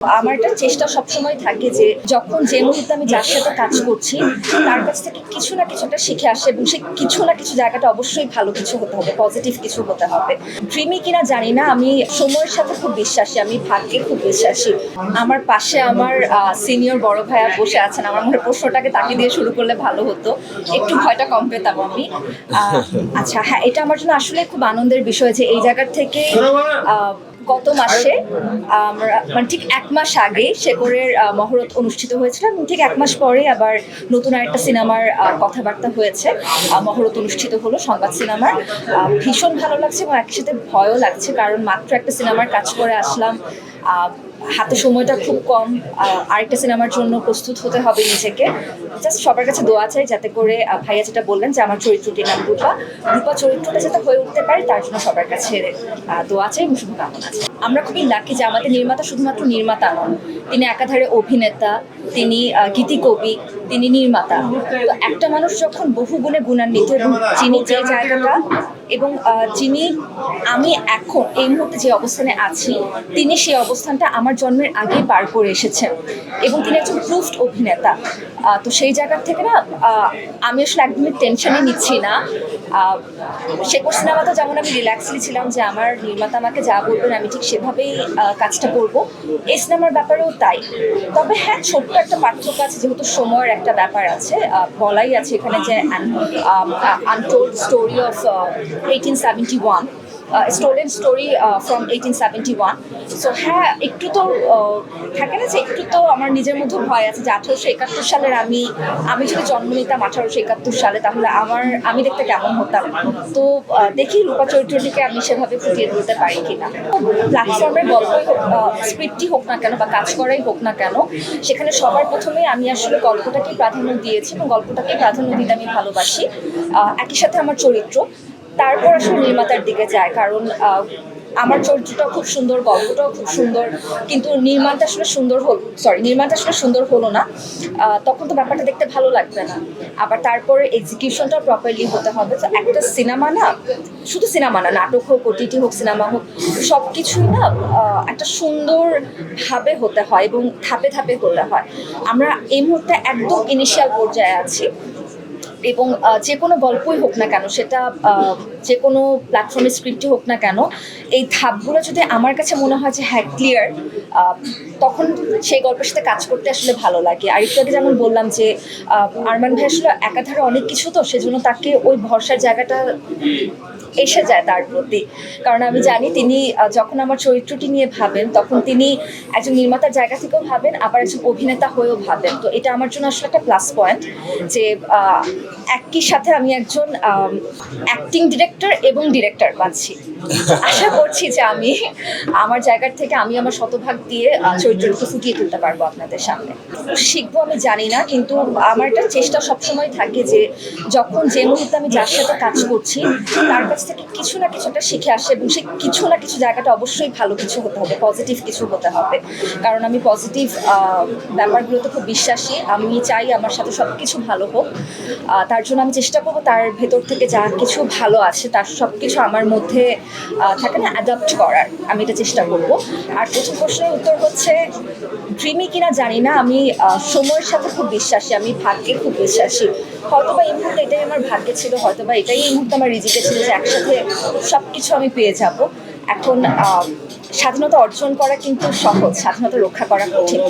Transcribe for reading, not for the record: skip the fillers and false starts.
আমার একটা চেষ্টা সবসময় থাকে যে যখন যে মুহূর্তে আমি যার সাথে কাজ করছি তার কাছ থেকে কিছু না কিছু একটা শিখে আসে এবং সে কিছু না কিছু জায়গাটা অবশ্যই ভালো কিছু হতে হবে, পজিটিভ কিছু হতে হবে। ড্রিমি কিনা জানি না, আমি সময়ের সাথে খুব বিশ্বাসী, আমি ভাগ্যে খুব বিশ্বাসী। আমার পাশে আমার সিনিয়র বড় ভাইয়া বসে আছেন, আমার মনে হয় প্রশ্নটাকে তাকে দিয়ে শুরু করলে ভালো হতো, একটু ভয়টা কম পেতাম আমি। আচ্ছা হ্যাঁ, এটা আমার জন্য আসলে খুব আনন্দের বিষয় যে এই জায়গার থেকে গত মাসে আমরা মানে ঠিক 1 মাস আগে শেকরের মহরত অনুষ্ঠিত হয়েছিল এবং ঠিক 1 মাস পরে আবার নতুন আরেকটা সিনেমার কথাবার্তা হয়েছে। মহরত অনুষ্ঠিত হলো সংবাদ সিনেমার। ভীষণ ভালো লাগছে এবং একই সাথে ভয়ও লাগছে, কারণ মাত্র একটা সিনেমার কাজ করে আসলাম, হাতে সময়টা খুব কম, আরেকটা সিনেমার জন্য প্রস্তুত হতে হবে নিজেকে। জাস্ট সবার কাছে দোয়া চাই যাতে করে ভাইয়া যেটা বললেন যে আমার চরিত্রটির নাম রূপা, রূপা চরিত্রটা যাতে হয়ে উঠতে পারে তার জন্য সবার কাছে দোয়া চাই এবং শুভকামনা আছে। আমরা খুবই লাকি যে আমাদের নির্মাতা শুধুমাত্র নির্মাতা নন, তিনি একাধারে অভিনেতা, তিনি গীতিকবি, তিনি নির্মাতা। তো একটা মানুষ যখন বহু গুণে গুণান্বিত এবং যিনি যে জায়গাটা এবং যিনি আমি এখন এই মুহূর্তে যে অবস্থানে আছি তিনি সেই অবস্থানটা আমার জন্মের আগেই পার করে এসেছেন এবং তিনি একজন প্রুফড অভিনেতা। তো সেই জায়গা থেকে না আমি আসলে একদমই টেনশনই নিচ্ছি না। শেকর সিনেমাতে যেমন আমি রিল্যাক্সলি ছিলাম যে আমার নির্মাতা আমাকে যা বলবেন আমি ঠিক সেভাবেই কাজটা করব, এই সিনেমার ব্যাপারেও তাই। তবে হ্যাঁ, ছোট্ট একটা পার্থক্য আছে, যেহেতু সময়ের একটা ব্যাপার আছে, বলাই আছে এখানে যে untold story of 1871, stolen story from 1871। So হ্যাঁ, একটু তো থাকে না যে একটু তো আমার নিজের মধ্যে ভয় আছে যে 1871 সালের আমি যদি জন্ম নিতাম 1871 সালে তাহলে আমি দেখতে কেমন হতাম। তো দেখি রূপা চরিত্রটিকে আমি সেভাবে ফুটিয়ে তুলতে পারি কিনা। প্ল্যাটফর্মের গল্প স্ক্রিপ্টই হোক না কেন বা কাজ করাই হোক না কেন, সেখানে সবার প্রথমেই আমি আসলে গল্পটাকেই প্রাধান্য দিয়েছি এবং গল্পটাকেই প্রাধান্য দিতে আমি ভালোবাসি। একই সাথে আমার চরিত্র, তারপর আসলে নির্মাতার দিকে যায়, কারণ আমার চরিত্রটাও খুব সুন্দর, গল্পটাও খুব সুন্দর, কিন্তু নির্মাণটা আসলে সুন্দর হলো না, তখন তো ব্যাপারটা দেখতে ভালো লাগবে না। আবার তারপরে এক্সিকিউশনটা প্রপারলি হতে হবে। তো একটা সিনেমা না, শুধু সিনেমা না, নাটক হোক, ওটিটি হোক, সিনেমা হোক, সব কিছুই না একটা সুন্দরভাবে হতে হয় এবং ধাপে ধাপে হতে হয়। আমরা এই মুহূর্তে একদম ইনিশিয়াল পর্যায়ে আছি এবং যে কোনো গল্পই হোক না কেন, সেটা যে কোনো প্ল্যাটফর্মের স্ক্রিপ্টই হোক না কেন, এই ধাপগুলো যদি আমার কাছে মনে হয় যে হ্যাঁ ক্লিয়ার, তখন সেই গল্পের সাথে কাজ করতে আসলে ভালো লাগে। আর একটু আগে যেমন বললাম যে আরমান ভাই আসলে একাধারে অনেক কিছু, তো সেজন্য তাকে ওই ভরসার জায়গাটা এসে যায় তার প্রতি। কারণ আমি জানি তিনি যখন আমার চরিত্রটি নিয়ে ভাবেন তখন তিনি একজন নির্মাতার জায়গা থেকেও ভাবেন, আবার একজন অভিনেতা হয়েও ভাবেন। তো এটা আমার জন্য আসলে একটা প্লাস পয়েন্ট যে একই সাথে আমি একজন অ্যাক্টিং ডিরেক্টর এবং ডিরেক্টর পাচ্ছি। আশা করছি যে আমি আমার জায়গার থেকে আমি আমার শতভাগ দিয়ে চরিত্রটিকে ফুটিয়ে তুলতে পারবো আপনাদের সামনে। শিখবো আমি জানি না, কিন্তু আমার একটা চেষ্টা সবসময় থাকে যে যখন যে মুহূর্তে আমি যার সাথে কাজ করছি তার কাছ থেকে কিছু না কিছু একটা শিখে আসে এবং সে কিছু না কিছু জায়গাটা অবশ্যই ভালো কিছু হতে হবে, পজিটিভ কিছু হতে হবে। কারণ আমি পজিটিভ ব্যাপারগুলোতে খুব বিশ্বাসী, আমি চাই আমার সাথে সব কিছু ভালো হোক। তার জন্য আমি চেষ্টা করবো তার ভেতর থেকে যা কিছু ভালো আছে তার সব কিছু আমার মধ্যে থাকে না অ্যাডাপ্ট করার, আমি এটা চেষ্টা করব। আর প্রথম প্রশ্নের উত্তর হচ্ছে ড্রিমি কিনা জানি না, আমি সময়ের সাথে খুব বিশ্বাসী, আমি ভাগ্যে খুব বিশ্বাসী। হয়তোবা এই মুহূর্তে এটাই আমার ভাগ্যে ছিল, হয়তোবা এটাই এই মুহূর্তে আমার রিজিকে ছিল যে একসাথে সব কিছু আমি পেয়ে যাব। এখন স্বাধীনতা অর্জন করা কিন্তু সহজ, স্বাধীনতা রক্ষা করা কঠিন।